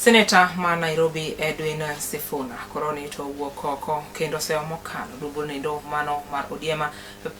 Seneta ma Nairobi Edwin Sifuna koroni to wuok oko kendo sewa mokalo dubul nindo mano mar Odiema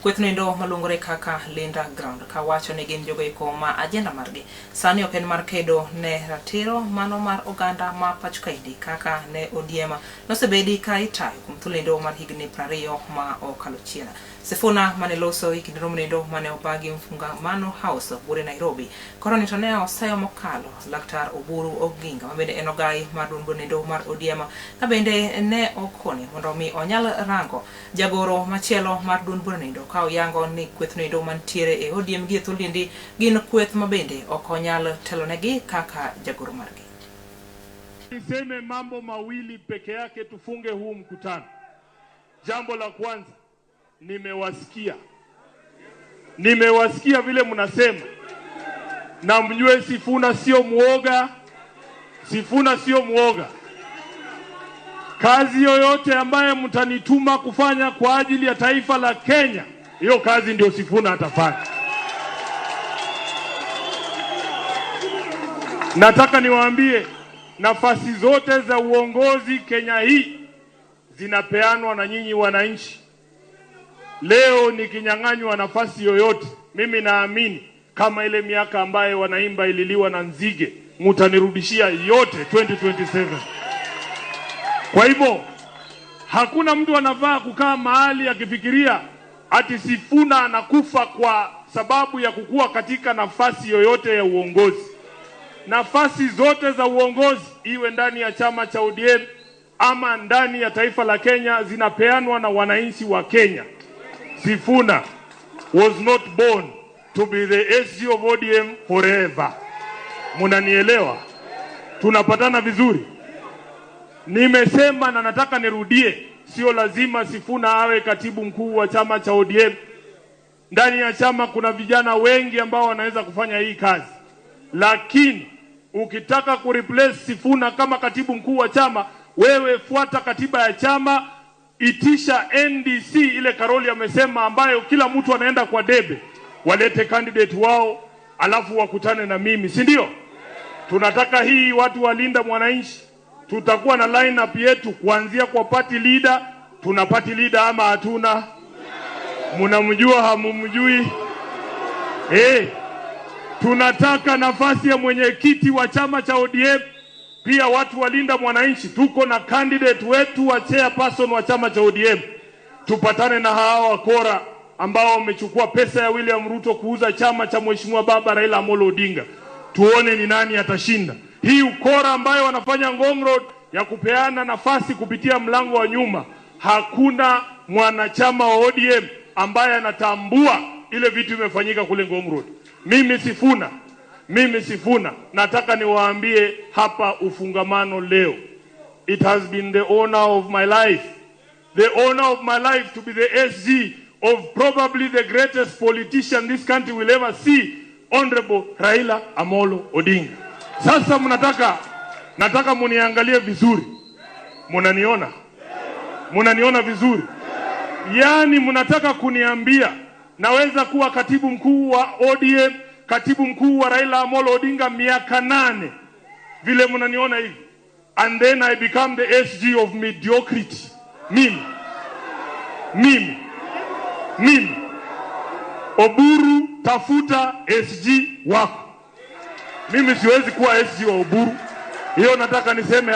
kweth nindo malungore kaka Linda Ground ka wacho ni gin jogo iko ma agenda margi sani ok en mar kedo ne ratiro mano mar oganda ma pachkaidi kaka ne Odiema nosebedi ka itayo kuom thulindo mar higni 20 ma okalo chiena. Sifuna maneloso ikindrom nindo mane obagi mfunga mano house bure Nairobi koroni to ne oseyo mokalo Laktar Oburu Oginga mabende enogai mar dungo nindo mar Odiema kabende ne okone mondo mi onyal rango jagoro machielo mar dungo nindo ka oyango ni kweth nindo mantiere e Odiem gi thulindi gin kweth mabende okonyal telonegi kaka jagoro margi. Niseme mambo mawili peke yake tufunge huu mkutano. Jambo la kwanza, nimewasikia vile mnasema, na mjue Sifuna sio muoga. Sifuna sio muoga. Kazi yoyote ambaye mtanituma kufanya kwa ajili ya taifa la Kenya, hiyo kazi ndio Sifuna atafanya. Nataka niwaambie, nafasi zote za uongozi Kenya hii zinapeanwa na nyinyi wananchi. Leo nikinyang'anywa nafasi yoyote, mimi naamini kama ile miaka ambaye wanaimba ililiwa na nzige, mtanirudishia yote 2027. Kwa hivyo hakuna mtu anafaa kukaa mahali akifikiria ati Sifuna anakufa kwa sababu ya kukua katika nafasi yoyote ya uongozi. Nafasi zote za uongozi, iwe ndani ya chama cha ODM ama ndani ya taifa la Kenya, zinapeanwa na wananchi wa Kenya. Sifuna was not born to be the SG of ODM forever. Munanielewa? Tunapatana vizuri? Nimesema na nataka nirudie, sio lazima Sifuna awe katibu mkuu wa chama cha ODM. Ndani ya chama kuna vijana wengi ambao wanaweza kufanya hii kazi. Lakini ukitaka kureplace Sifuna kama katibu mkuu wa chama, wewe fuata katiba ya chama, itisha NDC ile Karoli amesema, ambayo kila mtu anaenda kwa debe, walete candidate wao alafu wakutane na mimi, si ndio? Tunataka hii watu walinda mwananchi. Tutakuwa na lineup yetu kuanzia kwa party leader. Tuna party leader ama hatuna? Mnamjua hamumjui? Tunataka nafasi ya mwenyekiti wa chama cha ODM. Pia watu walinda mwananchi, tuko na candidate wetu wa chairperson wa chama cha ODM. Tupatane na hao wakora ambao wamechukua pesa ya William Ruto kuuza chama cha Mheshimiwa Baba Raila Amolo Odinga. Tuone ni nani atashinda. Hii ukora ambayo wanafanya Ngong Road ya kupeana nafasi kupitia mlango wa nyuma, hakuna mwanachama wa ODM ambaye anatambua ile vitu imefanyika kule Ngong Road. Mimi Sifuna nataka niwaambie hapa ufungamano leo. It has been the honor of my life. The honor of my life to be the SG of probably the greatest politician this country will ever see, Honorable Raila Amolo Odinga. Sasa nataka muniangalie vizuri. Munaniona? Munaniona vizuri? Yani mnataka kuniambia naweza kuwa katibu mkuu wa ODM, katibu mkuu wa Raila Amolo Odinga miaka 8 vile mnaniona hivi, and then I become the SG of mediocrity. Mimi Oburu, tafuta SG wako. Mimi siwezi kuwa SG wa Oburu. Hiyo nataka niseme.